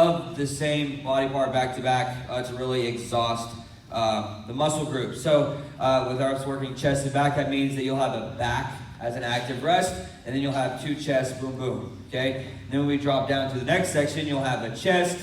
of the same body part back to back to really exhaust the muscle group. So with us working chest and back, that means that you'll have a back as an active rest, and then you'll have two chests, boom, boom, okay? And then when we drop down to the next section, you'll have a chest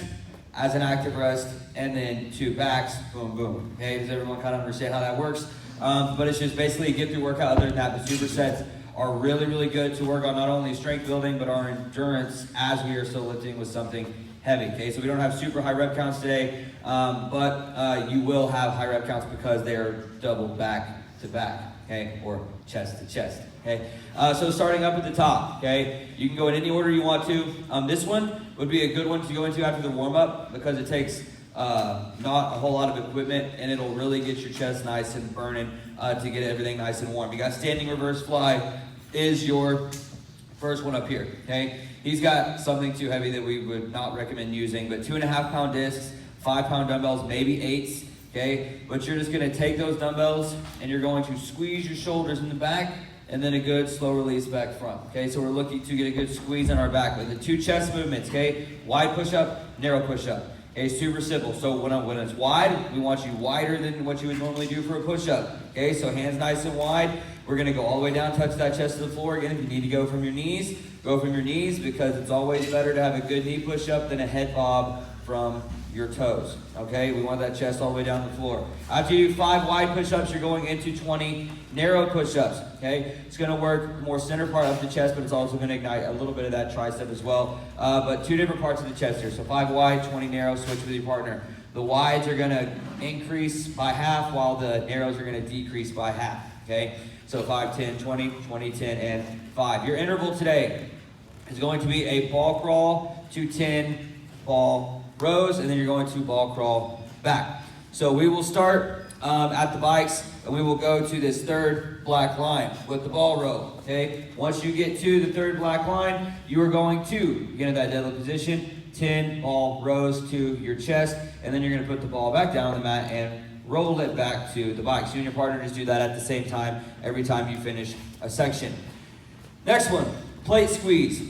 as an active rest, and then two backs, boom, boom, okay? Does everyone kind of understand how that works? But it's just basically a get through workout. Other than that, the supersets are really, really good to work on not only strength building, but our endurance as we are still lifting with something heavy, okay? So we don't have super high rep counts today, but you will have high rep counts because they are double back to back, okay? Or chest to chest, okay? So starting up at the top, okay? You can go in any order you want to. This one would be a good one to go into after the warm-up because it takes not a whole lot of equipment, and it'll really get your chest nice and burning to get everything nice and warm. You got standing reverse fly is your first one up here, okay? He's got something too heavy that we would not recommend using, but 2.5 pound discs, 5 pound dumbbells, maybe 8s, okay? But you're just gonna take those dumbbells and you're going to squeeze your shoulders in the back and then a good slow release back front, okay? So we're looking to get a good squeeze on our back with the 2 chest movements, okay? Wide push-up, narrow push-up. Okay, super simple. So when it's wide, we want you wider than what you would normally do for a push-up. Okay, so hands nice and wide. We're gonna go all the way down, touch that chest to the floor. Again, if you need to go from your knees, go from your knees because it's always better to have a good knee push-up than a head bob from your toes. Okay, we want that chest all the way down the floor. After you do 5 wide push-ups, you're going into 20 narrow push-ups. Okay, it's gonna work more center part of the chest, but it's also gonna ignite a little bit of that tricep as well. But 2 different parts of the chest here. So 5 wide, 20 narrow, switch with your partner. The wides are gonna increase by half while the narrows are gonna decrease by half. Okay, so 5, 10, 20, 20, 10, and 5. Your interval today is going to be a ball crawl to 10 ball rows, and then you're going to ball crawl back. So we will start at the bikes, and we will go to this third black line with the ball row, okay? Once you get to the third black line, you are going to get in that deadlift position, 10 ball rows to your chest, and then you're gonna put the ball back down on the mat and roll it back to the bike. So you and your partner just do that at the same time every time you finish a section. Next one, plate squeeze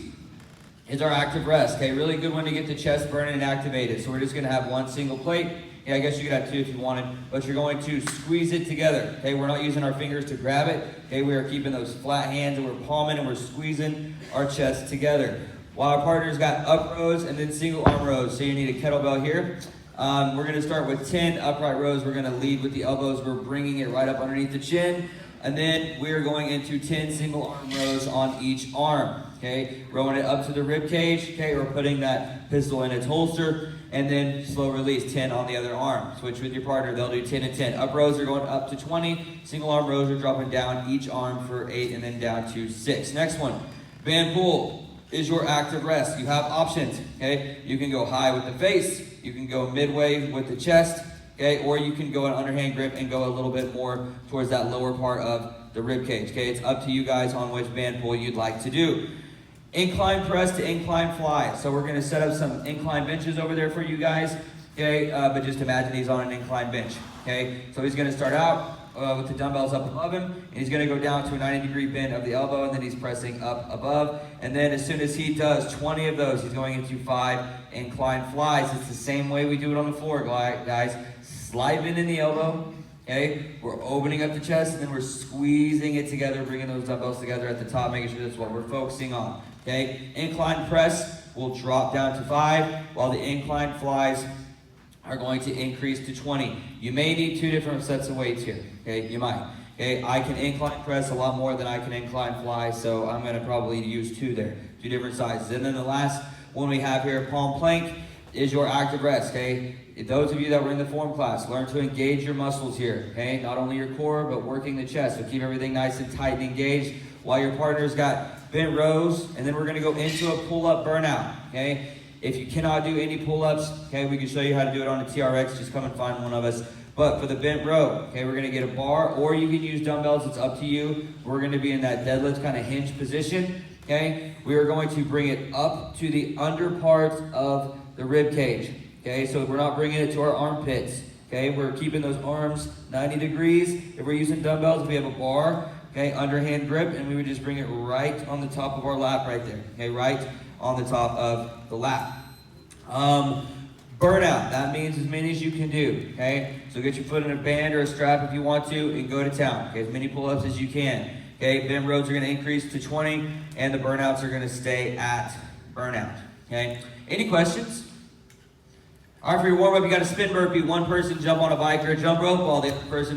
is our active rest, okay? Really good one to get the chest burning and activated. So we're just gonna have 1 single plate. Yeah, I guess you could have 2 if you wanted, but you're going to squeeze it together, okay? We're not using our fingers to grab it, okay? We are keeping those flat hands and we're palming and we're squeezing our chest together. While our partner's got up rows and then single arm rows, so you need a kettlebell here. We're gonna start with 10 upright rows. We're gonna lead with the elbows. We're bringing it right up underneath the chin. And then we are going into 10 single arm rows on each arm, okay? Rowing it up to the rib cage, okay? We're putting that pistol in its holster, and then slow release, 10 on the other arm. Switch with your partner, they'll do 10 and 10. Up rows are going up to 20, single arm rows are dropping down each arm for 8, and then down to 6. Next one, band pull is your active rest. You have options, okay? You can go high with the face, you can go midway with the chest, okay, or you can go an underhand grip and go a little bit more towards that lower part of the rib cage, okay? It's up to you guys on which band pull you'd like to do. Incline press to incline fly. So we're gonna set up some incline benches over there for you guys, okay? But just imagine he's on an incline bench, okay? So he's gonna start out with the dumbbells up above him, and he's gonna go down to a 90-degree bend of the elbow, and then he's pressing up above. And then as soon as he does 20 of those, he's going into 5 incline flies. It's the same way we do it on the floor, guys. Slide bend in the elbow, okay? We're opening up the chest, and then we're squeezing it together, bringing those dumbbells together at the top, making sure that's what we're focusing on, okay? Incline press will drop down to 5, while the incline flies are going to increase to 20. You may need 2 different sets of weights here, okay? You might, okay? I can incline press a lot more than I can incline fly, so I'm gonna probably use 2 there, 2 different sizes. And then the last one we have here, palm plank, is your active rest, okay? Those of you that were in the form class, learn to engage your muscles here, okay? Not only your core, but working the chest. So keep everything nice and tight and engaged while your partner's got bent rows, and then we're gonna go into a pull-up burnout, okay? If you cannot do any pull-ups, okay, we can show you how to do it on a TRX. Just come and find one of us. But for the bent row, okay, we're gonna get a bar, or you can use dumbbells, it's up to you. We're gonna be in that deadlift kind of hinge position, okay? We are going to bring it up to the under part of the rib cage, okay? So we're not bringing it to our armpits, okay? We're keeping those arms 90 degrees. If we're using dumbbells, we have a bar, okay, underhand grip, and we would just bring it right on the top of our lap right there, okay, right on the top of the lap. Burnout, that means as many as you can do, okay? So get your foot in a band or a strap if you want to and go to town, okay? As many pull-ups as you can, okay? Bend rows are gonna increase to 20 and the burnouts are gonna stay at burnout, okay? Any questions? All right, for your warm-up, you got a spin burpee. One person jump on a bike or a jump rope while the other person